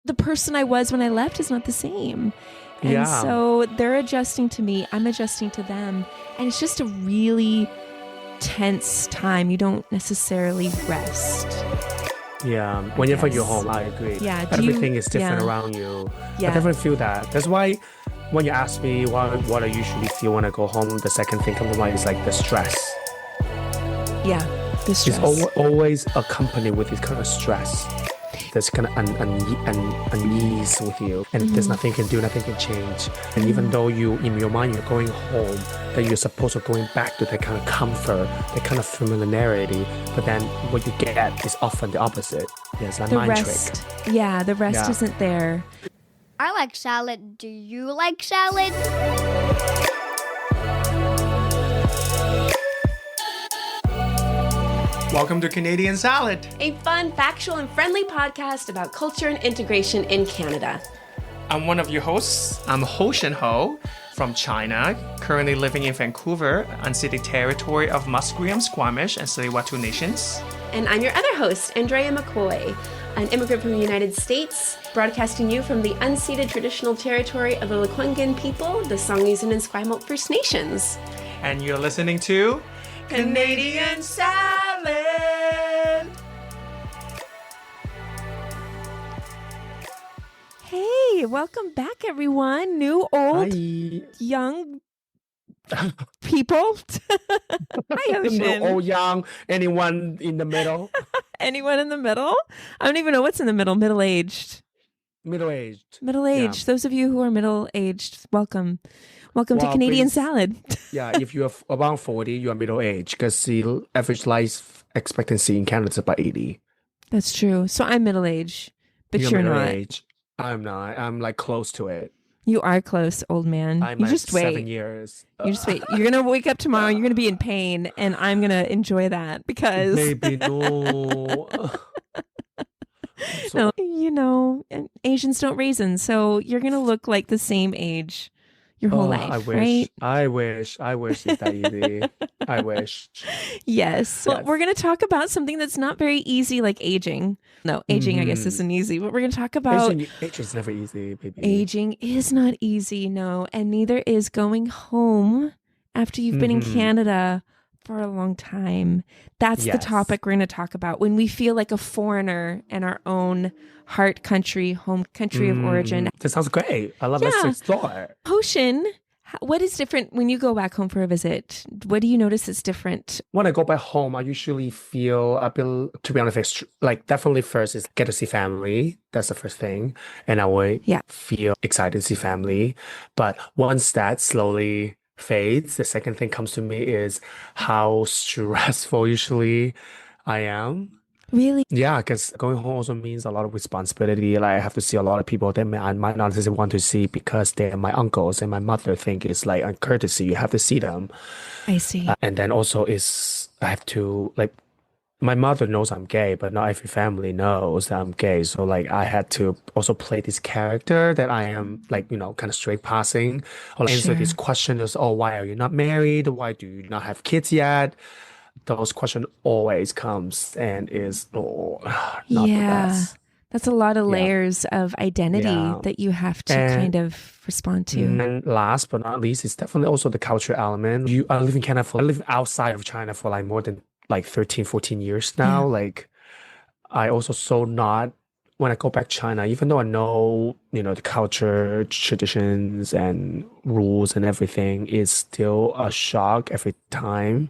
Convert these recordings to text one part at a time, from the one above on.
the person I was when I left is not the same. And Yeah. so they're adjusting to me, I'm adjusting to them. And it's just a really tense time. You don't necessarily rest. Yeah, whenever you're guess. home, I agree. Yeah, Everything is different around you. I Yeah. definitely feel that. That's why when you ask me what I usually feel when I go home, the second thing comes to mind is like the stress. Yeah, the stress. It's always accompanied with this kind of stress. There's kind of unease with you, and there's nothing you can do, nothing can change. And even though you, in your mind, you're going home, that you're supposed to going back to that kind of comfort, that kind of familiarity, but then what you get is often the opposite. There's a the mind rest. trick. Yeah, the rest Yeah. isn't there. I like salad. Do you like salad? Welcome to Canadian Salad. A fun, factual, and friendly podcast about culture and integration in Canada. I'm one of your hosts. I'm Ho Shen Ho from China, currently living in Vancouver, unceded territory of Musqueam, Squamish, and Tsleil-Waututh nations. And I'm your other host, Andrea McCoy, an immigrant from the United States, broadcasting you from the unceded traditional territory of the Lekwungen people, the Songhees and Esquimalt First Nations. And you're listening to Canadian Salad. Hey, welcome back, everyone. New, old, Hi. young people. Hi, Ocean. No, old, young, anyone in the middle, Anyone in the middle? I don't even know what's in the middle. Middle-aged. middle-aged. Middle-aged. Those of you who are middle-aged, welcome. Welcome to Well, Canadian please. Salad. Yeah, if you're around 40, you're middle-aged, because the average life expectancy in Canada is about 80. That's true. So I'm middle-aged, but you're not. middle-aged. I'm not. I'm like close to it. You are close, old man. I'm You at just wait. 7 years. You just wait. You're gonna wake up tomorrow. You're gonna be in pain, and I'm gonna enjoy that because Maybe no. no, you know, and Asians don't raisin, so you're gonna look like the same age your whole life, I wish. right? I wish it's that easy. I wish. Yes. Well, Yes. we're gonna talk about something that's not very easy, like aging. No, aging, I guess, isn't easy. But we're gonna talk about Age is never easy, baby. aging is not easy, no, and neither is going home after you've been in Canada for a long time. That's the Yes. topic we're going to talk about when we feel like a foreigner in our own heart country, home country of origin. That sounds great. I love it. Yeah. Let's explore. Ocean, what is different when you go back home for a visit? What do you notice is different? When I go back home, I usually feel a bit, to be honest, like definitely first is get to see family. That's the first thing. And I would Yeah. feel excited to see family. But once that slowly fades, the second thing comes to me is how stressful usually I am. Really? Yeah, because going home also means a lot of responsibility. Like I have to see a lot of people that I might not necessarily want to see because they're my uncles and my mother think it's like a courtesy. You have to see them. I see. And then also I have to like, my mother knows I'm gay, but not every family knows that I'm gay. So like I had to also play this character that I am like, kind of straight passing or like, answer this question is, oh, why are you not married? Why do you not have kids yet? Those questions always comes and is not the Yeah. best. That's a lot of layers of identity Yeah. that you have to And- kind of respond to. And last but not least, it's definitely also the cultural element. I live in Canada I live outside of China for like more than like 13, 14 years now. Yeah. Like I also so not when I go back to China, even though I know, the culture, traditions and rules and everything is still a shock every time.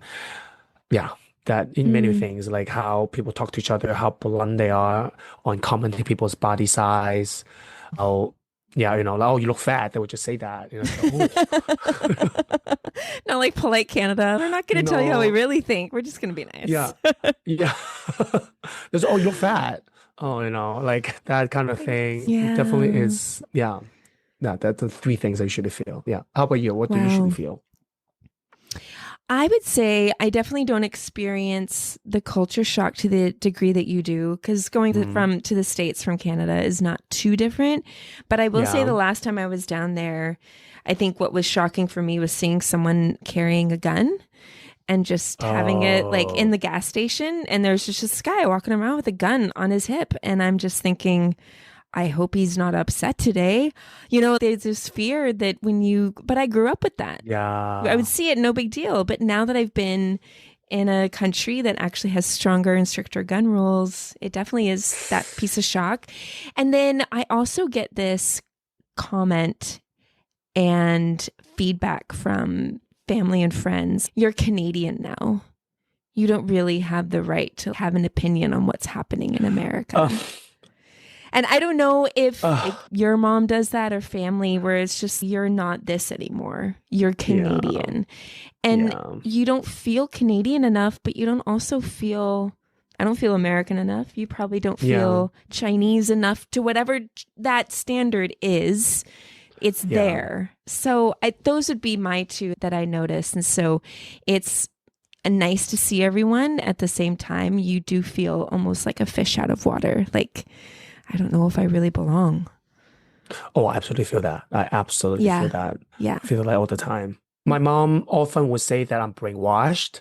Yeah. That in many things, like how people talk to each other, how blunt they are on commenting people's body size. Oh, yeah, like, oh, you look fat. They would just say that. Oh. Not like polite Canada. They're not going to tell you how we No. really think. We're just going to be nice. Yeah. Yeah. There's, oh, you look fat. Oh, like that kind of thing. Yeah. Definitely is. Yeah. Yeah, that's the three things I usually feel. Yeah. How about you? What do you usually Wow. feel? I would say I definitely don't experience the culture shock to the degree that you do, because going to the States from Canada is not too different. But I will say Yeah. the last time I was down there, I think what was shocking for me was seeing someone carrying a gun and just having it like in the gas station. And there's just this guy walking around with a gun on his hip. And I'm just thinking, I hope he's not upset today. There's this fear that but I grew up with that. Yeah. I would see it, no big deal. But now that I've been in a country that actually has stronger and stricter gun rules, it definitely is that piece of shock. And then I also get this comment and feedback from family and friends. You're Canadian now. You don't really have the right to have an opinion on what's happening in America. And I don't know if your mom does that or family, where it's just, you're not this anymore. You're Canadian. And you don't feel Canadian enough, but you don't also feel, I don't feel American enough. You probably don't feel Chinese enough to whatever that standard is. It's there. So those would be my two that I noticed. And so it's nice to see everyone. At the same time, you do feel almost like a fish out of water. Like, I don't know if I really belong. Oh, I absolutely feel that. I absolutely feel that. Yeah. I feel that all the time. My mom often would say that I'm brainwashed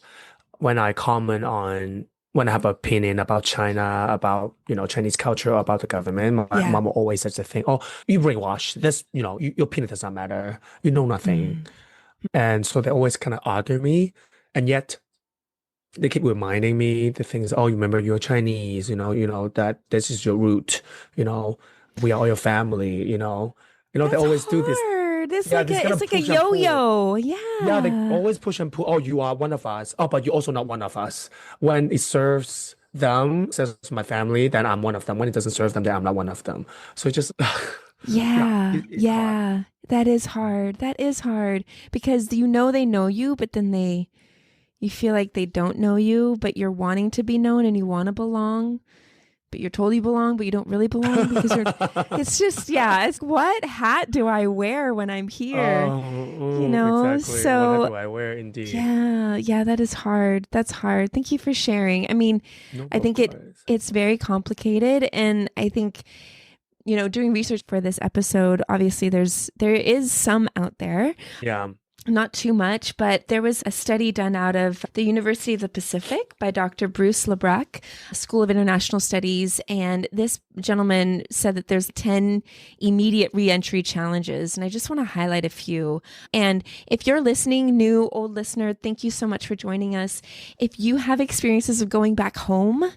when I comment on, when I have an opinion about China, about, Chinese culture, about the government. My mom will always say the thing, oh, you brainwashed. This, your opinion does not matter. You know nothing. And so they always kind of argue me. And yet they keep reminding me the things, oh, you remember you're Chinese, that this is your root, we are all your family, they always do this. It's like a yo-yo. Yeah. Yeah, they always push and pull. Oh, you are one of us. Oh, but you're also not one of us. When it serves them, says my family, then I'm one of them. When it doesn't serve them, then I'm not one of them. So it just it's hard. That is hard. That is hard because they know you, but then you feel like they don't know you, but you're wanting to be known and you want to belong, but you're told you belong, but you don't really belong because it's just, it's what hat do I wear when I'm here? Exactly. So what hat do I wear indeed? Yeah, that is hard. That's hard. Thank you for sharing. I mean, I think it's very complicated. And I think, doing research for this episode, obviously there is some out there. Yeah. Not too much, but there was a study done out of the University of the Pacific by Dr. Bruce Lebrecht, School of International Studies. And this gentleman said that there's 10 immediate reentry challenges. And I just want to highlight a few. And if you're listening, new, old listener, thank you so much for joining us. If you have experiences of going back home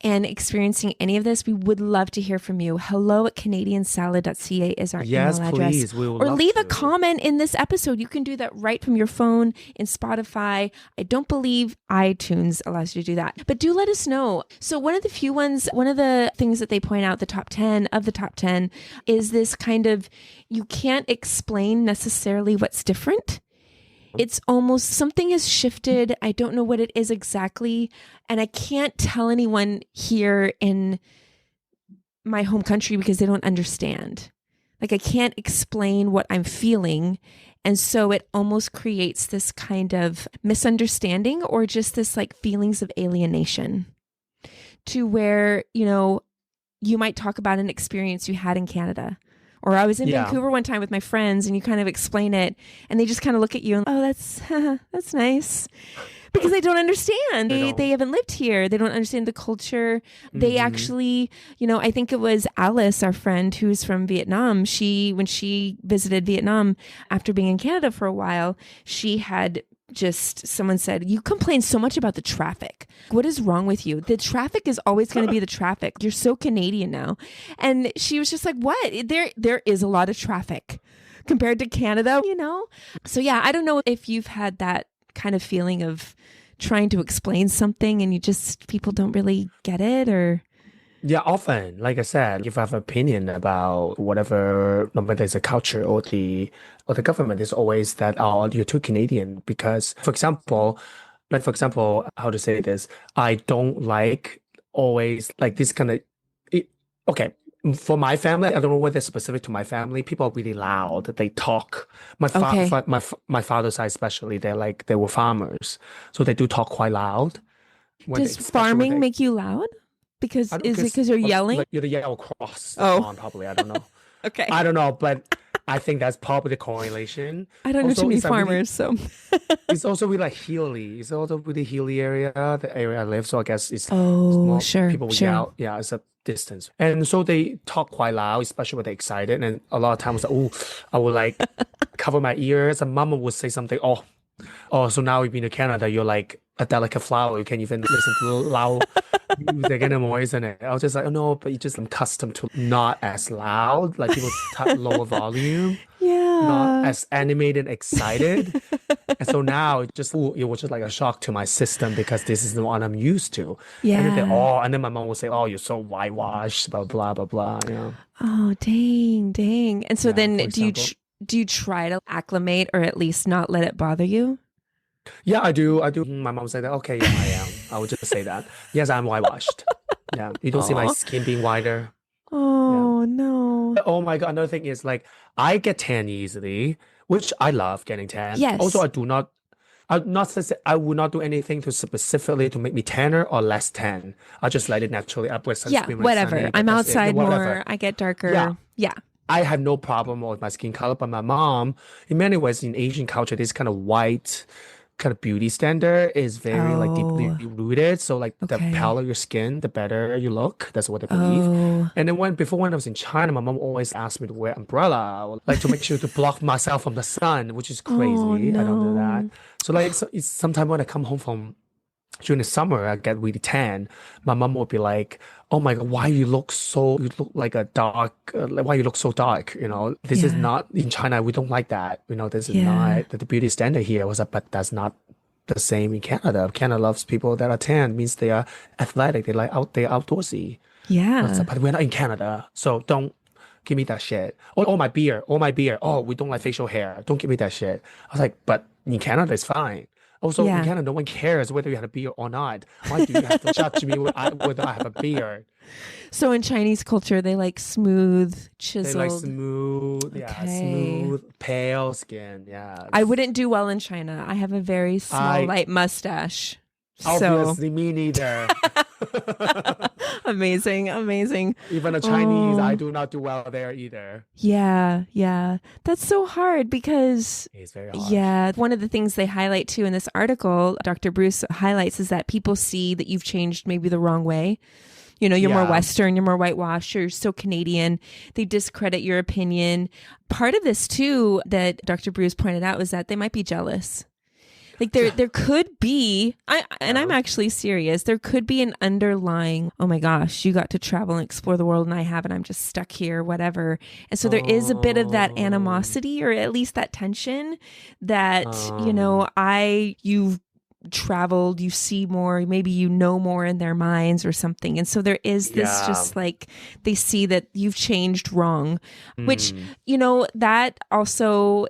and experiencing any of this, we would love to hear from you. hello@canadiansalad.ca is our email address. Please. We will or leave to. A comment in this episode. You can do that right from your phone in Spotify. I don't believe iTunes allows you to do that, but do let us know. So one of the things that they point out, the top 10 is this kind of, you can't explain necessarily what's different. It's almost something has shifted. I don't know what it is exactly. And I can't tell anyone here in my home country because they don't understand. Like I can't explain what I'm feeling. And so it almost creates this kind of misunderstanding or just this like feelings of alienation to where, you might talk about an experience you had in Canada. Or I was in Vancouver one time with my friends and you kind of explain it and they just kind of look at you and, oh, that's nice. Because they don't understand. They haven't lived here. They don't understand the culture. They actually, I think it was Alice, our friend who's from Vietnam. When she visited Vietnam after being in Canada for a while, someone said, you complain so much about the traffic. What is wrong with you? The traffic is always going to be the traffic. You're so Canadian now. And she was just like, what? There is a lot of traffic compared to Canada, So I don't know if you've had that kind of feeling of trying to explain something and people don't really get it or... Yeah, often, like I said, if I have an opinion about whatever, no matter it's a culture or the government, is always that, oh, you're too Canadian. Because, for example, how to say this, I don't like always like this kind of, okay, for my family, I don't know whether it's specific to my family, people are really loud. They talk. My father's side especially, they were farmers. So they do talk quite loud. Does farming make you loud? Because you're yelling? Like, you're the yell across the pond, probably. I don't know. Okay. I don't know, but I think that's probably the correlation. I don't know Also, too many it's a really, farmers, so. it's also really like hilly. It's also really hilly area, the area I live. So I guess it's Oh, more sure, people will sure. yell. Yeah, it's a distance. And so they talk quite loud, especially when they're excited. And a lot of times, oh, I would like cover my ears. And mama would say something, oh, so now you've been to Canada, you're like a delicate flower. You can't even listen to loud music anymore, isn't it? I was just like, oh no, but you just I'm accustomed to not as loud, like people lower volume, not Yeah. as animated, excited. And so now it was just like a shock to my system because this is the one I'm used to. And then Yeah. and then my mom would say, oh, you're so whitewashed, blah blah blah blah. Oh, dang, dang. And so Yeah, then for example. do you try to acclimate or at least not let it bother you? Yeah, I do. I do. My mom said that. Okay, yeah, I am. I would just say that. Yes, I'm whitewashed. Yeah, you don't see my Oh, skin being whiter. Yeah. oh no. Oh my God. Another thing is like I get tan easily, which I love getting tan. Also, Yes. I would not do anything to specifically to make me tanner or less tan. I just let it naturally. I wear Yeah, sunscreen when it's whatever. sunny, but I'm that's it. outside Whatever. more. I get Yeah. darker. Yeah. I have no problem with my skin color, but my mom, in many ways, in Asian culture, this kind of white kind of beauty standard is very like deeply Oh, rooted. So like the okay. paler your skin, the better you look. That's what they believe. Oh, And then when I was in China, my mom always asked me to wear umbrella, or, like to make sure to block myself from the sun, which is oh crazy. I don't do that. no. So like it's sometimes when I come home from during the summer, I get really tan. My mom would be like, "Oh my God, you look like a dark, like, why you look so dark? This is Yeah. not in China. We don't like that. This is Yeah. not the beauty standard here." I was like, but that's not the same in Canada. Canada loves people that are tan, means they are athletic. They're outdoorsy. I was Yeah. like, but we're not in Canada, so don't give me that shit. Oh my beard. Oh, we don't like facial hair. Don't give me that shit. I was like, but in Canada, it's fine. Also, in Yeah. Canada, no one cares whether you have a beard or not. Why do you have to judge me whether I have a beard? So in Chinese culture, they like smooth, They like chiseled. Okay. smooth, pale skin. Yeah. I wouldn't do well in China. I have a very small, I light mustache. So obviously me neither. amazing, amazing. Even the Chinese, I Oh, do not do well there either. yeah, yeah. That's so hard because, It's very hard. yeah, one of the things they highlight too in this article, Dr. Bruce highlights, is that people see that you've changed maybe the wrong way. You're more Yeah. Western, you're more whitewashed, you're so Canadian. They discredit your opinion. Part of this too that Dr. Bruce pointed out was that they might be jealous. Like there could be, I'm Yeah. actually serious. There could be an underlying, oh my gosh, you got to travel and explore the world and I haven't. I'm just stuck here, whatever. And so there is a bit of that Oh, animosity or at least that tension that, um, you've traveled, you see more, maybe you know more in their minds or something. And so there is this yeah. just like they see that you've changed wrong, which, Mm. that also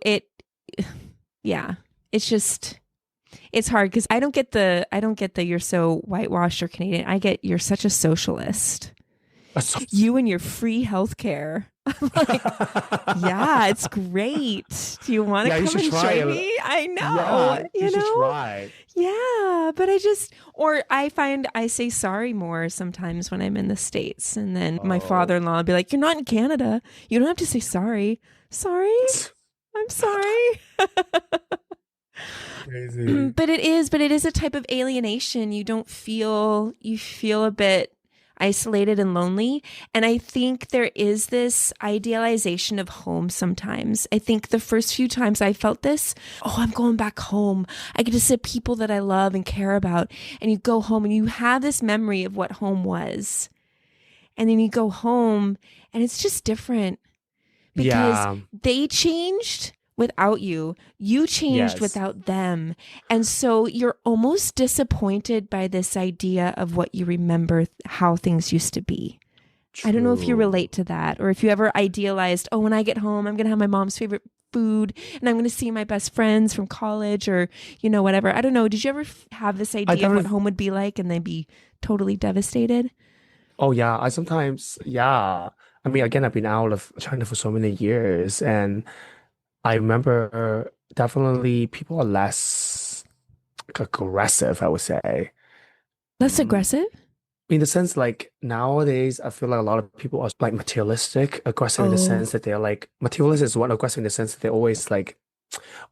yeah, it's just it's hard because I don't get the you're so whitewashed or Canadian. I get you're such a socialist. So- You and your free healthcare. I'm like, yeah, it's great. Do you want to Yeah, you come should and try join it. me? I know, Yeah, you should try. Yeah, but I find I say sorry more sometimes when I'm in the States. And then my Oh, father-in-law will be like, you're not in Canada. You don't have to say sorry. Sorry? I'm sorry. crazy. But it is a type of alienation. You feel a bit isolated and lonely. And I think there is this idealization of home sometimes. I think the first few times I felt this, oh, I'm going back home. I get to see people that I love and care about. And you go home and you have this memory of what home was. And then you go home and it's just different because Yeah. they changed without you. You changed Yes. without them. And so you're almost disappointed by this idea of what you remember, how things used to be. I don't know if you True. relate to that or if you ever idealized, oh, when I get home, I'm going to have my mom's favorite food and I'm going to see my best friends from college or, whatever. I don't know. Did you ever have this I idea of what never. home would be like and then be totally devastated? Oh yeah. I sometimes. Yeah. I mean, again, I've been out of China for so many years, and I remember definitely people are less aggressive, I would say. Less Mm, aggressive? in the sense like nowadays, I feel like a lot of people are like materialistic, aggressive in the Oh, sense that they're like materialist is one aggressive in the sense that they always like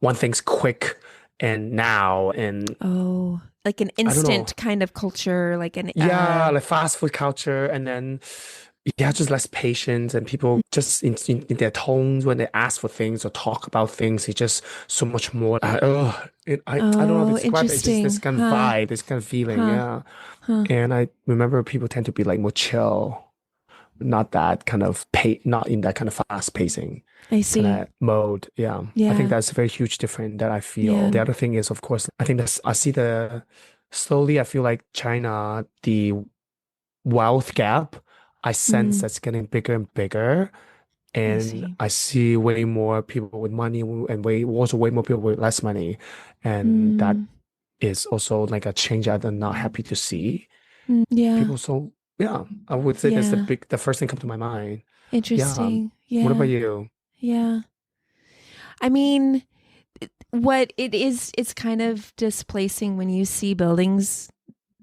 want things quick and now and oh, like an I don't know. instant kind of culture, like an Yeah, like fast food culture, and then yeah, just less patience, and people just in their tones when they ask for things or talk about things, it's just so much more. I don't know how to oh, describe it. It's just this interesting. kind of Huh, vibe, this kind of feeling. huh, Yeah, huh. and I remember people tend to be like more chill, not that kind of not in that kind of fast pacing I kind see. of mode. Yeah, I think Yeah, that's a very huge difference that I feel. yeah. The other thing is, of course, I think that's I see the slowly. I feel like China, the wealth gap, I sense Mm, that's getting bigger and bigger. I And see. I see way more people with money and way more people with less money. And that Mm, is also like a change that I'm not happy to see. yeah, People so yeah, I would say that's yeah. the first thing come to my mind. Yeah. Interesting. What about Yeah, you? yeah. I mean, what it is, it's kind of displacing when you see buildings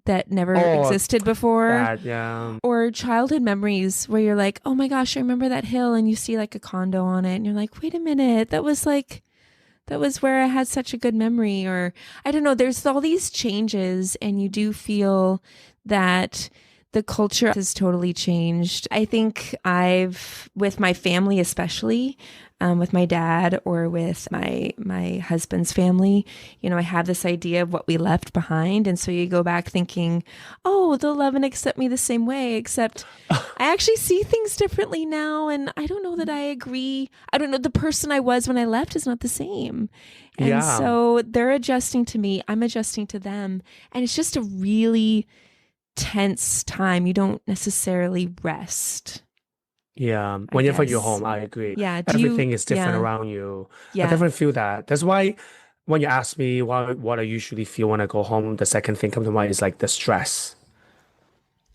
that never Oh, existed before, that yeah. or childhood memories where you're like, oh my gosh, I remember that hill, and you see like a condo on it, and you're like, wait a minute, that was where I had such a good memory. Or I don't know, there's all these changes, and you do feel that the culture has totally changed. I think with my family, especially, with my dad or with my husband's family, I have this idea of what we left behind, and so you go back thinking, oh, they'll love and accept me the same way, except I actually see things differently now, and I don't know that I agree. I don't know, the person I was when I left is not the same. And Yeah. so they're adjusting to me, I'm adjusting to them, and it's just a really tense time. You don't necessarily rest, Yeah. I Whenever you're guess. home, I agree. Yeah. Everything is different Yeah. around you. I Yeah. definitely feel that. That's why when you ask me what I usually feel when I go home, the second thing come to mind is like the stress.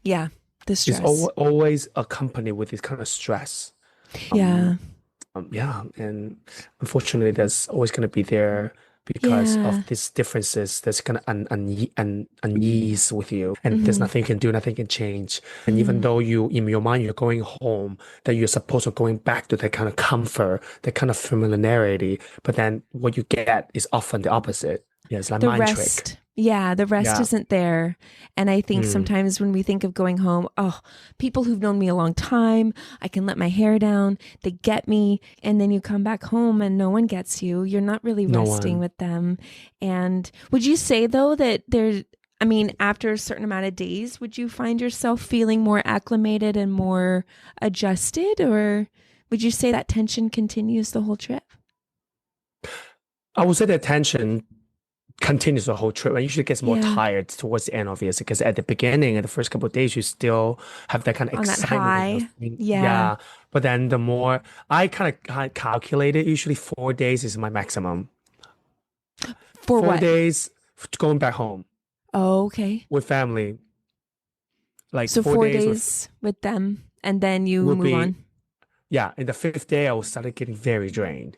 Yeah. The It's stress. always accompanied with this kind of stress. Yeah. Um, yeah, and unfortunately, there's always going to be there because Yeah. of these differences. There's kind of unease with you, and there's Hmm. nothing you can do, nothing can change. And even Hmm. though you, in your mind, you're going home, that you're supposed to going back to that kind of comfort, that kind of familiarity, but then what you get is often the opposite. Yeah, it's like The mind trick. rest. Yeah, the rest Yeah. isn't there. And I think Mm. sometimes when we think of going home, oh, people who've known me a long time, I can let my hair down, they get me, and then you come back home and no one gets you. You're not really No resting one. with them. And would you say though that I mean, after a certain amount of days, would you find yourself feeling more acclimated and more adjusted? Or would you say that tension continues the whole trip? I would say the attention continues the whole trip. I usually gets more Yeah. tired towards the end, obviously, because at the beginning, at the first couple of days, you still have that kind of On that excitement. high. Yeah. Yeah. But then the more I kind of calculate it, usually 4 days is my maximum. For Four what? days going back home Oh, okay. with family. Like So four 4 days days with them and then you will move be, on. yeah. In the fifth day, I will start getting very drained.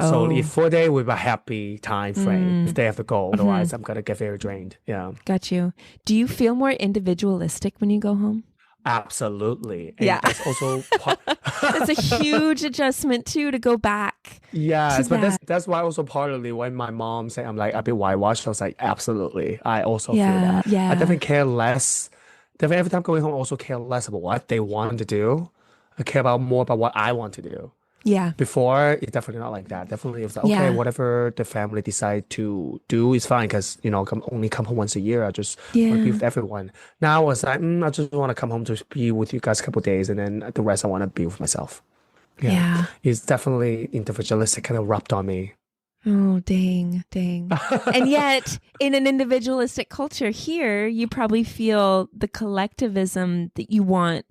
So if Oh, 4 day with a happy time frame, if mm, they have to go, hmm otherwise I'm gonna get very drained. Yeah. got you. Do you feel more individualistic when you go home? Absolutely. Yeah. And that's also part That's a huge adjustment too to go back to Yes, but that. that's why also partly when my mom said I'm like a bit whitewashed, I was like, absolutely. I also feel Yeah, that. I yeah, definitely care less. Definitely every time going home, I also care less about what they want to do. I care about more about what I want to do. yeah, Before, it's definitely not like that. Definitely, it was like, okay, yeah, whatever the family decide to do is fine because, only come home once a year. I just want to be yeah, with everyone. Now I was like, I just want to come home to be with you guys a couple of days and then the rest I want to be with myself. Yeah. yeah. It's definitely individualistic, kind of rubbed on me. Oh, dang, dang. And yet, in an individualistic culture here, you probably feel the collectivism that you want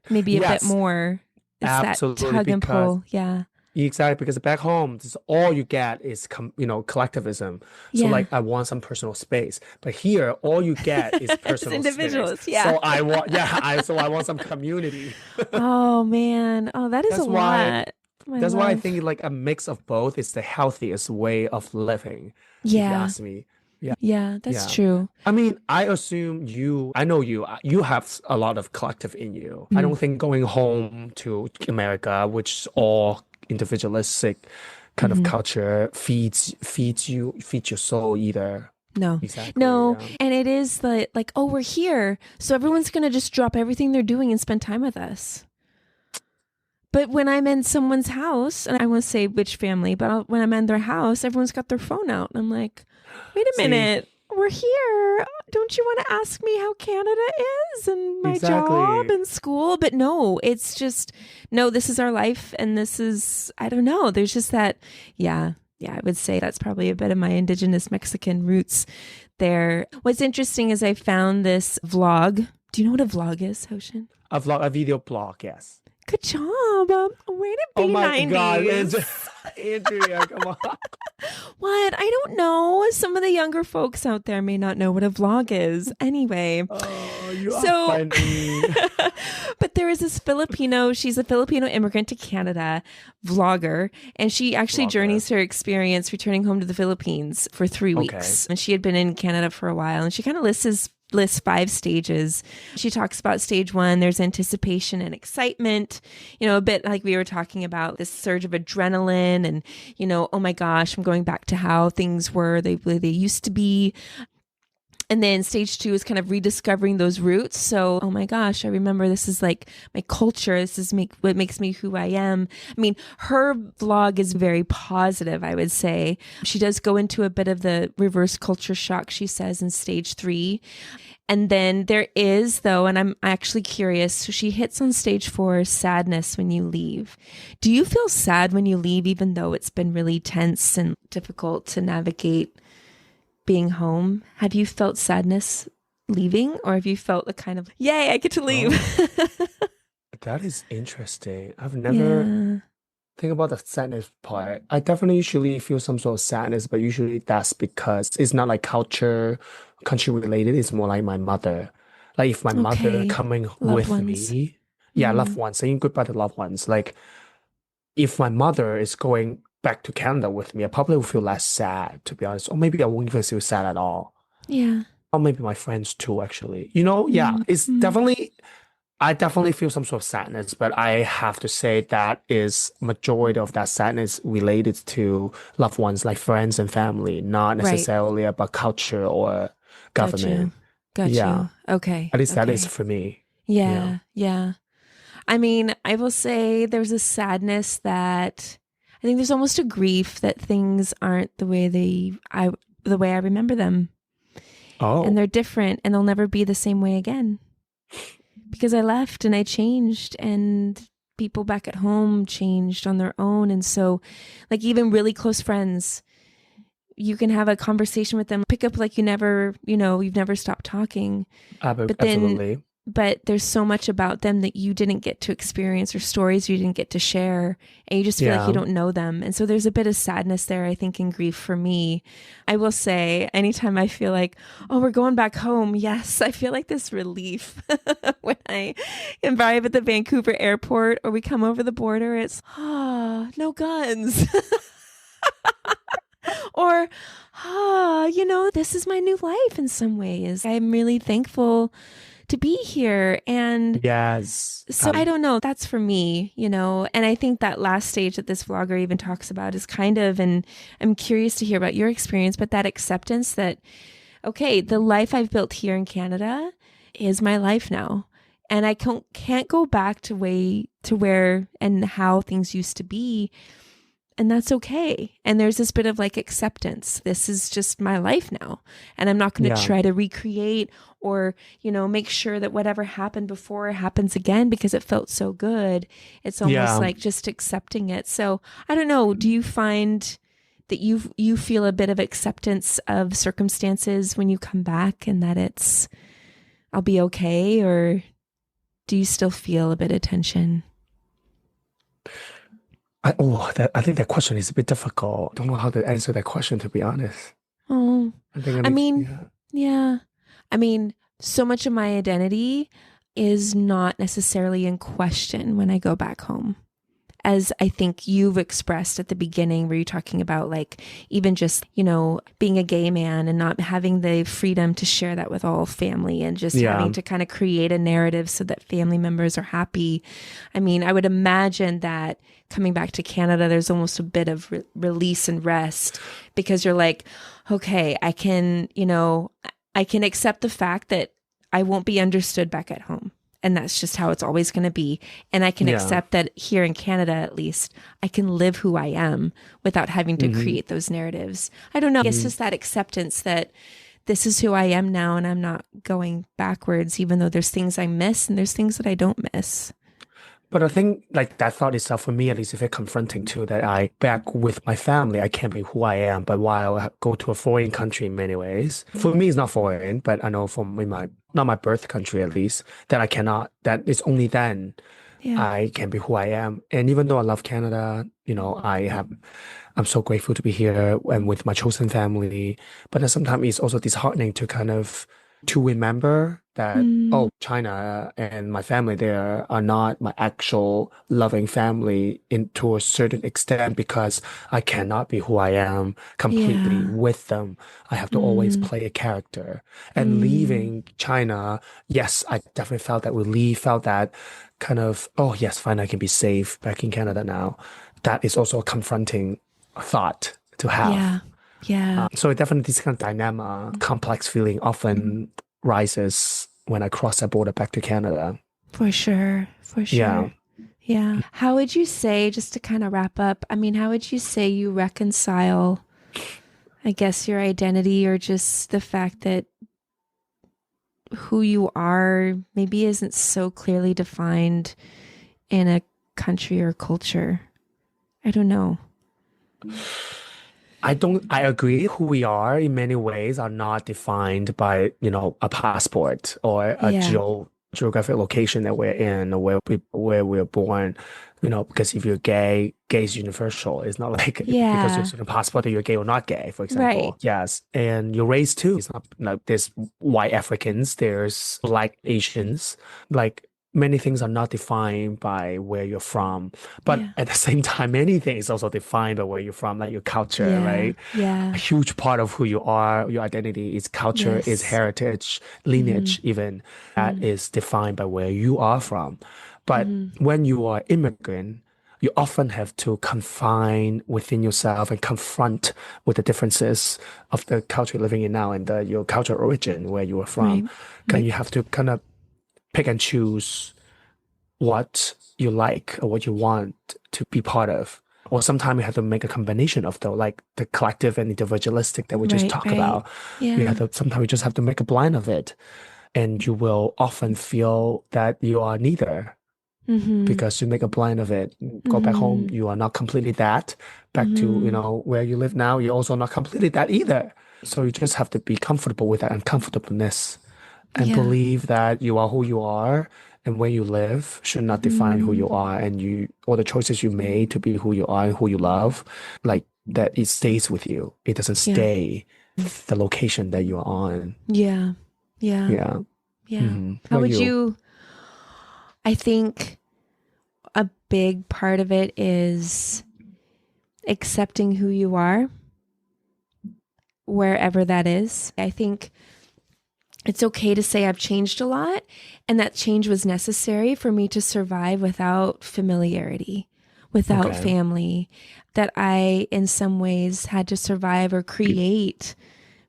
maybe a bit Yes, more. It's that absolutely. tug and Because pull. Yeah, exactly because back home, this all you get is collectivism. So yeah. like I want some personal space, but here all you get is It's personal space. individuals. Yeah. So I want I want some community. Oh man. Oh, that is a That's why lot. My that's why I love. think like a mix of both is the healthiest way of living, if you Yeah. ask me. Yeah, that's Yeah. true. I mean, I assume I know you have a lot of collective in you. I don't think going home to America, which is all individualistic kind of culture, feeds your soul either. No. Exactly. No. Yeah. And it is like, oh, we're here. So everyone's going to just drop everything they're doing and spend time with us. But when I'm in someone's house, and I won't say which family, but when I'm in their house, everyone's got their phone out. And I'm like, wait a minute. We're here. Don't you want to ask me how Canada is and my job and school? But no, it's just, no, this is our life. And this is, I don't know. There's just that, yeah, I would say that's probably a bit of my indigenous Mexican roots there. What's interesting is I found this vlog. Do you know what a vlog is, Hoshin? A video blog, yes. Good job. Way to be Oh my 90s. God, Andrea, come on. What? I don't know. Some of the younger folks out there may not know what a vlog is. Anyway. Oh, you are funny. But there is this Filipino, she's a Filipino immigrant to Canada, vlogger, and she actually journeys her experience returning home to the Philippines for 3 weeks. And she had been in Canada for a while, and she kind of lists 5 stages. She talks about stage 1, there's anticipation and excitement, a bit like we were talking about, this surge of adrenaline and, oh my gosh, I'm going back to how things were, they used to be. And then stage 2 is kind of rediscovering those roots. So, oh my gosh, I remember this is like my culture. This is what makes me who I am. I mean, her vlog is very positive, I would say. She does go into a bit of the reverse culture shock, she says, in stage 3. And then there is, though, and I'm actually curious, so she hits on stage 4, sadness when you leave. Do you feel sad when you leave, even though it's been really tense and difficult to navigate being home? Have you felt sadness leaving, or have you felt the kind of, yay, I get to leave? That is interesting. I've never think about the sadness part. I definitely usually feel some sort of sadness, but usually that's because it's not like country related. It's more like my mother. Like if my mother coming Loved with ones. me, loved ones, saying goodbye to loved ones. Like if my mother is going back to Canada with me, I probably will feel less sad, to be honest. Or maybe I won't even feel sad at all. Yeah. Or maybe my friends too, actually. It's definitely, I definitely feel some sort of sadness, but I have to say that is majority of that sadness related to loved ones, like friends and family, not necessarily about culture or government. Got you. Okay. At least that is for me. Yeah. I mean, I will say there's a sadness that I think there's almost a grief that things aren't the way I remember them. Oh. And they're different and they'll never be the same way again. Because I left and I changed and people back at home changed on their own. And so like even really close friends, you can have a conversation with them, pick up like you've never stopped talking. Absolutely. But there's so much about them that you didn't get to experience or stories you didn't get to share. And you just feel like you don't know them. And so there's a bit of sadness there, I think, in grief for me. I will say anytime I feel like, oh, we're going back home. Yes, I feel like this relief when I arrive at the Vancouver airport or we come over the border. It's, no guns. Or, this is my new life in some ways. I'm really thankful to be here. And yes. So I don't know. That's for me, and I think that last stage that this vlogger even talks about is kind of, and I'm curious to hear about your experience, but that acceptance that, okay, the life I've built here in Canada is my life now. And I can't go back to where and how things used to be. And that's okay. And there's this bit of like acceptance. This is just my life now. And I'm not going to try to recreate or, make sure that whatever happened before happens again because it felt so good. It's almost like just accepting it. So I don't know. Do you find that you feel a bit of acceptance of circumstances when you come back and that I'll be okay? Or do you still feel a bit of tension? I think that question is a bit difficult. I don't know how to answer that question, to be honest. Oh, I mean, so much of my identity is not necessarily in question when I go back home. as I think you've expressed at the beginning, where you're talking about like even just, being a gay man and not having the freedom to share that with all family and just having to kind of create a narrative so that family members are happy. I mean, I would imagine that coming back to Canada, there's almost a bit of release and rest because you're like, okay, I can accept the fact that I won't be understood back at home. And that's just how it's always going to be. And I can accept that here in Canada, at least, I can live who I am without having to create those narratives. I don't know. It's just that acceptance that this is who I am now and I'm not going backwards, even though there's things I miss and there's things that I don't miss. But I think like that thought itself, for me at least, is very confronting too, that I back with my family, I can't be who I am. But while I go to a foreign country in many ways, for me it's not foreign, but I know from not my birth country at least, that I cannot, that it's only then I can be who I am. And even though I love Canada, I'm so grateful to be here and with my chosen family. But then sometimes it's also disheartening to remember that, China and my family there are not my actual loving family to a certain extent because I cannot be who I am completely with them. I have to always play a character. And leaving China, yes, I definitely felt that relief, felt that kind of, oh yes, fine, I can be safe back in Canada now. That is also a confronting thought to have. Yeah. So definitely this kind of dilemma, complex feeling often rises when I cross that border back to Canada. For sure. Yeah. How would you say, just to kind of wrap up, how would you say you reconcile, I guess, your identity or just the fact that who you are maybe isn't so clearly defined in a country or culture? I don't know. I agree who we are in many ways are not defined by, a passport or a geographic location that we're in or where we're born, because if you're gay is universal. It's not like because you're certain passport that you're gay or not gay, for example. Right. Yes. And your race too. It's not like there's white Africans, there's black Asians, like many things are not defined by where you're from, but at the same time, many things also defined by where you're from, like your culture, right? Yeah. A huge part of who you are, your identity is culture, is heritage, lineage, even that is defined by where you are from. But when you are immigrant, you often have to confine within yourself and confront with the differences of the culture you're living in now and your cultural origin, where you are from. You have to kind of pick and choose what you like or what you want to be part of. Or sometimes you have to make a combination of those, like the collective and individualistic that we just talked about. Sometimes you just have to make a blend of it. And you will often feel that you are neither because you make a blend of it. Go back home, you are not completely that. Back to, where you live now, you're also not completely that either. So you just have to be comfortable with that uncomfortableness. And believe that you are who you are and where you live should not define who you are, and all the choices you made to be who you are and who you love, like that it stays with you. It doesn't stay the location that you are on. Yeah. How would you, I think a big part of it is accepting who you are, wherever that is. I think it's okay to say I've changed a lot and that change was necessary for me to survive without familiarity, without family, that I in some ways had to survive or create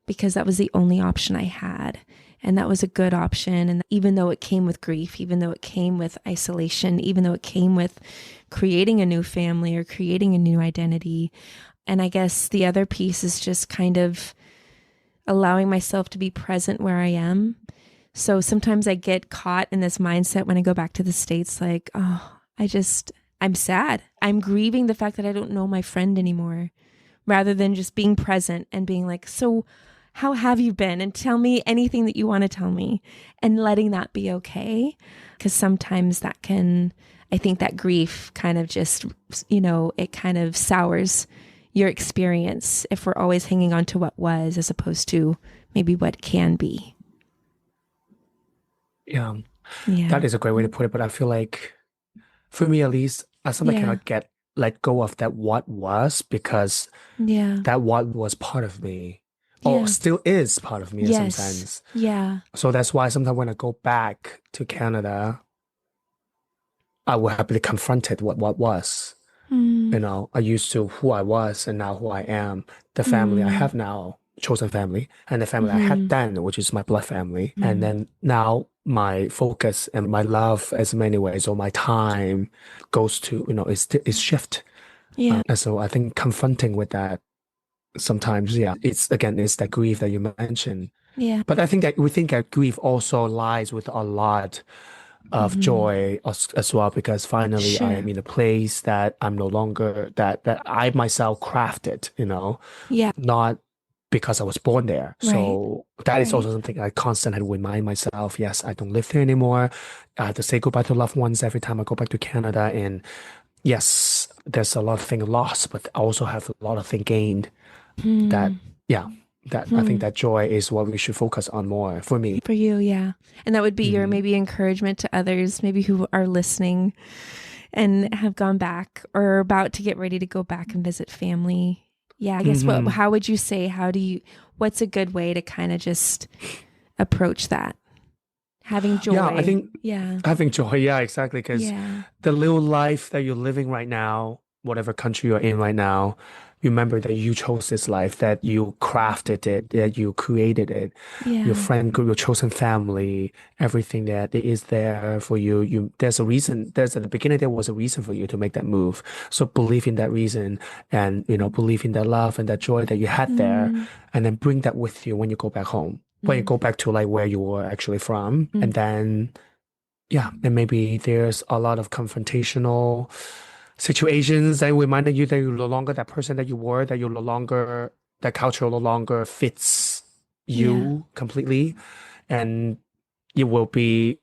because that was the only option I had. And that was a good option. And even though it came with grief, even though it came with isolation, even though it came with creating a new family or creating a new identity. And I guess the other piece is just kind of allowing myself to be present where I am. So sometimes I get caught in this mindset when I go back to the States, like, I'm sad. I'm grieving the fact that I don't know my friend anymore, rather than just being present and being like, so how have you been? And tell me anything that you want to tell me, and letting that be okay. Because sometimes I think that grief kind of just, it kind of sours your experience if we're always hanging on to what was as opposed to maybe what can be. Yeah. That is a great way to put it. But I feel like, for me at least, I sometimes Yeah. cannot let go of that what was, because Yeah. that what was part of me, or Yeah. still is part of me in some Yes. sense. Yeah. So that's why sometimes when I go back to Canada, I will have to be confronted what was. Mm. You know, I used to who I was and now who I am, the family I Mm. have now, chosen family, and the family I had Mhm. then, which is my blood family. And Mm. then now my focus and my love, as many ways, or my time goes to, is shift. Yeah. And so I think confronting with that sometimes, yeah, it's that grief that you mentioned. Yeah. But I think that grief also lies with a lot of Mhm. joy as well, because finally I Sure. am in a place that I'm no longer that I myself crafted, Yeah. not because I was born there. Right. So that is Right. also something I constantly remind myself. Yes, I don't live there anymore. I have to say goodbye to loved ones every time I go back to Canada. And yes, there's a lot of things lost, but I also have a lot of things gained. That, Hmm. yeah, that I think Hmm. that joy is what we should focus on more for me. For you, yeah. And that would be your Mhm. maybe encouragement to others, maybe who are listening and have gone back or are about to get ready to go back and visit family. Yeah, I guess Mhm. how would you say, what's a good way to kind of just approach that? Having joy. Yeah, I think Yeah. having joy, yeah, exactly. Because Yeah. the little life that you're living right now, whatever country you're in right now, remember that you chose this life, that you crafted it, that you created it, your Yeah. friend group, your chosen family, everything that is there for you. There's a reason. There's at the beginning there was a reason for you to make that move. So believe in that reason, and believe in that love and that joy that you had there, Mm. and then bring that with you when you go back home. When you Mm. go back to like where you were actually from, Mm. and then yeah, and maybe there's a lot of confrontational situations that reminded you that you're no longer that person that you were, that you're no longer, that culture no longer fits Yeah. you completely. And it will be,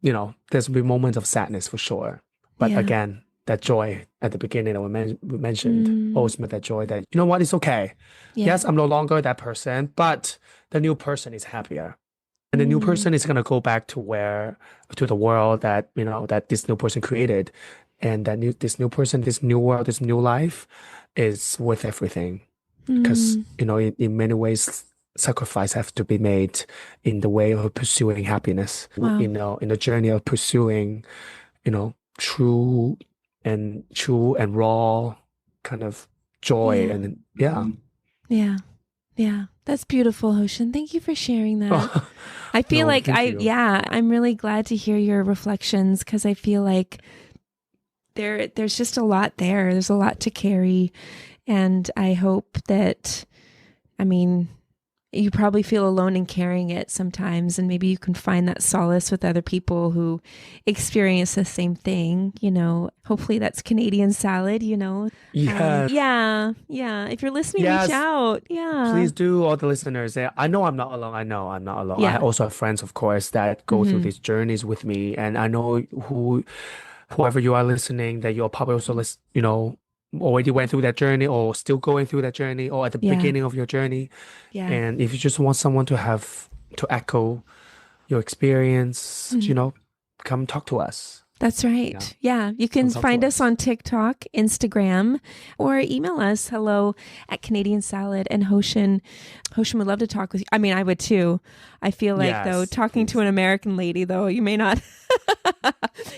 there's will be moments of sadness for sure. But Yeah. again, that joy at the beginning that we mentioned, Mm. always met that joy that, you know what, it's okay. Yeah. Yes, I'm no longer that person, but the new person is happier. And the new Mm. person is going to go back to the world that, that this new person created. And this new person, this new world, this new life is worth everything. Because, Mm. in many ways, sacrifice have to be made in the way of pursuing happiness, Wow. in the journey of pursuing, true and raw kind of joy. Yeah. And yeah. Yeah. Yeah. That's beautiful, Hoshin. Thank you for sharing that. I feel No, like thank you. I'm really glad to hear your reflections because I feel like there's just a lot there. There's a lot to carry. And I hope that, you probably feel alone in carrying it sometimes. And maybe you can find that solace with other people who experience the same thing. Hopefully that's Canadian salad, Yes. Yeah. Yeah. If you're listening, Yes. reach out. Yeah. Please do, all the listeners. I know I'm not alone. I know I'm not alone. I Yeah. also have friends, of course, that go through these journeys with me. And I know whoever you are listening, that you're probably also, already went through that journey or still going through that journey or at the Yeah. beginning of your journey. Yeah. And if you just want someone to echo your experience, come talk to us. That's right. Yeah. You can Come talk to find us us. on TikTok, Instagram, or email us hello@Canadian Salad. And Hoshin would love to talk with you. I would too. I feel like though, Yes, talking to an American lady though, you may not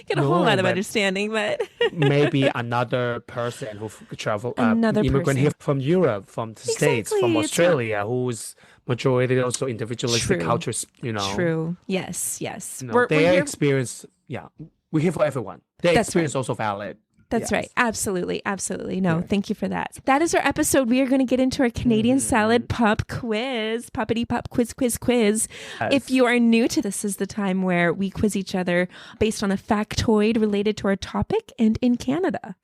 get a whole No, lot of but understanding, but maybe another person who travel, Another immigrant person. here from Europe, from the States, from Exactly, it's not- Australia, who's majority also individualistic True. cultures, True. Yes. Yes. Their here. experience, yeah, we're here for everyone. Their That's experience also valid. That's Yes. right. Absolutely. Absolutely. No, Yeah. thank you for that. That is our episode. We are going to get into our Canadian salad pop quiz, poppity pop quiz. Yes. If you are new to this, is the time where we quiz each other based on a factoid related to our topic and in Canada.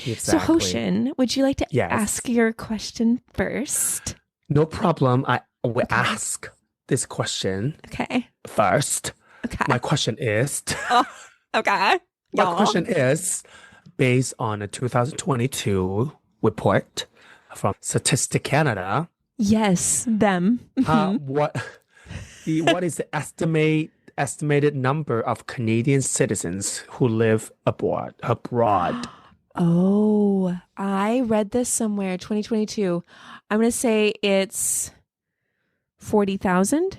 Exactly. So Hoshin, would you like to Yes. ask your question first? No problem. I will ask this question Okay. first. Okay. My question is, Okay. my Y'all. question is based on a 2022 report from Statistic Canada. Yes, them. What is the estimated number of Canadian citizens who live abroad. Oh, I read this somewhere, 2022. I'm going to say it's 40,000.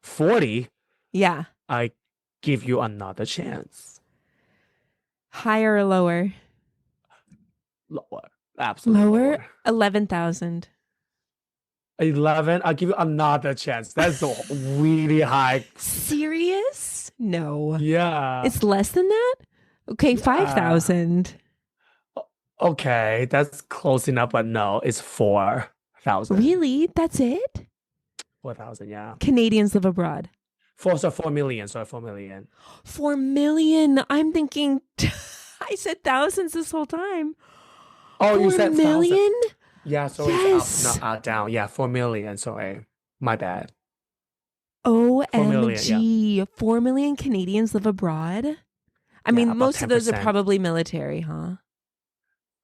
40? Yeah. I give you another chance. Higher or lower? Lower. Absolutely Lower? 11,000. 11? I'll give you another chance. That's really high. Serious? No. Yeah. It's less than that? Okay, 5,000. Okay, that's close enough, but no, it's 4,000. Really? That's it? 4,000, yeah. Canadians live abroad. 4 million. Sorry, 4 million. 4 million. I'm thinking, I said thousands this whole time. Oh, 4 you said million? 1,000. Yeah, sorry, Yes. it's up, down. Yeah, 4 million. Sorry, my bad. OMG. yeah. 4 million Canadians live abroad? I Yeah, mean, about most of those are 10%. probably military, huh?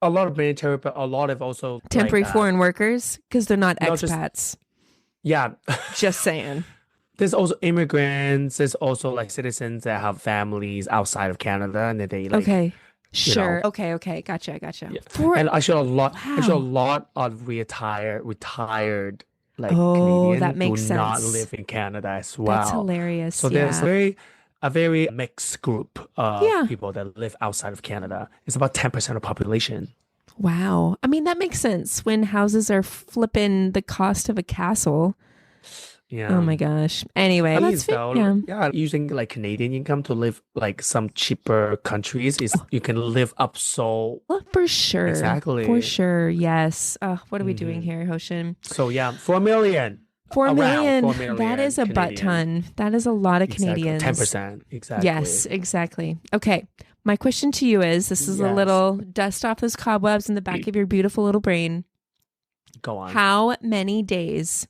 A lot of military, but a lot of also Temporary like, foreign workers? Because they're not no, expats. yeah. Just saying. There's also immigrants. There's also like citizens that have families outside of Canada, and they like Okay. Sure. know. Okay. Gotcha. Yeah. For And actually a Wow. lot of retired like Oh, Canadian that makes do not sense. live in Canada as well. That's hilarious. So yeah. there's a very mixed group of Yeah. people that live outside of Canada. It's about 10% of population. Wow. I mean, that makes sense when houses are flipping the cost of a castle. Yeah. Oh my gosh. Anyway, Please, that's though, yeah. using like Canadian income to live like some cheaper countries is you can live up so Well, for sure. Exactly. For sure. Yes. What are we doing here, Hoshin? so yeah, 4 million. 4 Around million. 4 million That is a butt Canadian. ton. That is a lot of Exactly. Canadians. 10%. Exactly. Yes, exactly. Okay. My question to you is, this is a Yes. little dust off those cobwebs in the back of your beautiful little brain. Go on. How many days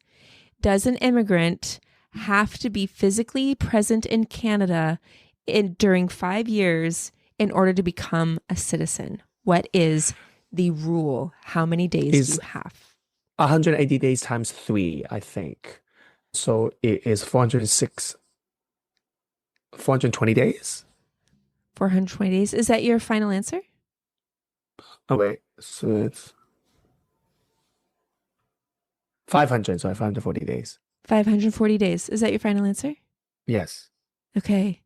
does an immigrant have to be physically present in Canada during 5 years in order to become a citizen? What is the rule? How many days do you have? 180 days times 3, I think. So it is 420 days. 420 days. Is that your final answer? Oh, wait. So it's 500. Sorry, 540 days. 540 days. Is that your final answer? Yes. Okay.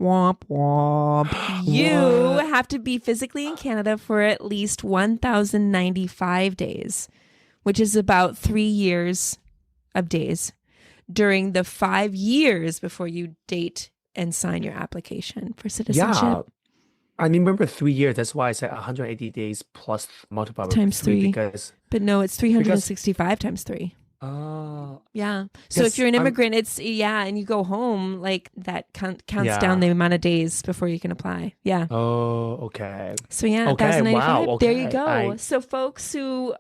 Womp womp. You What? have to be physically in Canada for at least 1,095 days, which is about 3 years of days during the 5 years before you date and sign your application for citizenship. Yeah. I remember 3 years. That's why I said 180 days plus multiplied by Times 3. because But no, it's 365 times 3. Yeah. So Yes, if you're an immigrant, it's and you go home, like that counts Yeah. down the amount of days before you can apply. Yeah. Oh, okay. So yeah, Okay, 1,095. wow, There you okay. go. So folks who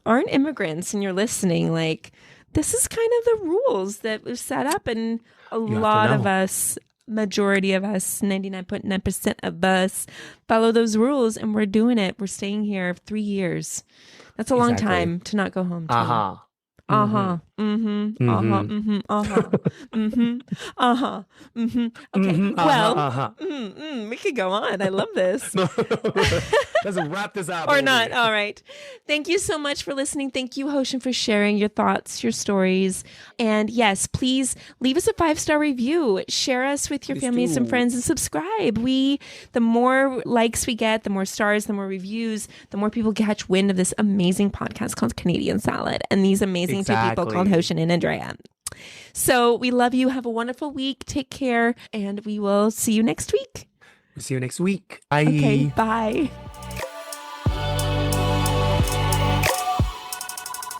aren't immigrants and you're listening, like this is kind of the rules that we've set up, and a have to lot of know. us, majority of us, 99.9% of us follow those rules, and we're doing it. We're staying here 3 years. That's a long Exactly. time to not go home. To. Uh-huh. Uh-huh. Mm-hmm. Uh-huh. Mm-hmm. Uh-huh. Mm-hmm. Uh-huh. Mm-hmm. Okay. Mhm, Well, we could go on. I love this. Let's wrap this up. Or baby. not. All right. Thank you so much for listening. Thank you, Hoshin, for sharing your thoughts, your stories. And yes, please leave us a 5-star review. Share us with your Please families and do. friends, and subscribe. The more likes we get, the more stars, the more reviews, the more people catch wind of this amazing podcast called Canadian Salad and these amazing two people called Exactly. Hoshin and Andrea. So we love you. Have a wonderful week. Take care. And we will see you next week. We'll see you next week. Bye. Okay. Bye.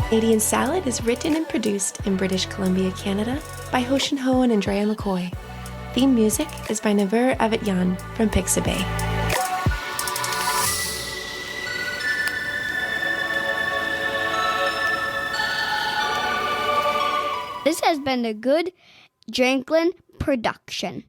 Canadian Salad is written and produced in British Columbia, Canada by Hoshin Ho and Andrea McCoy. Theme music is by Naver Avetyan from Pixabay. This has been a good Drinklin production.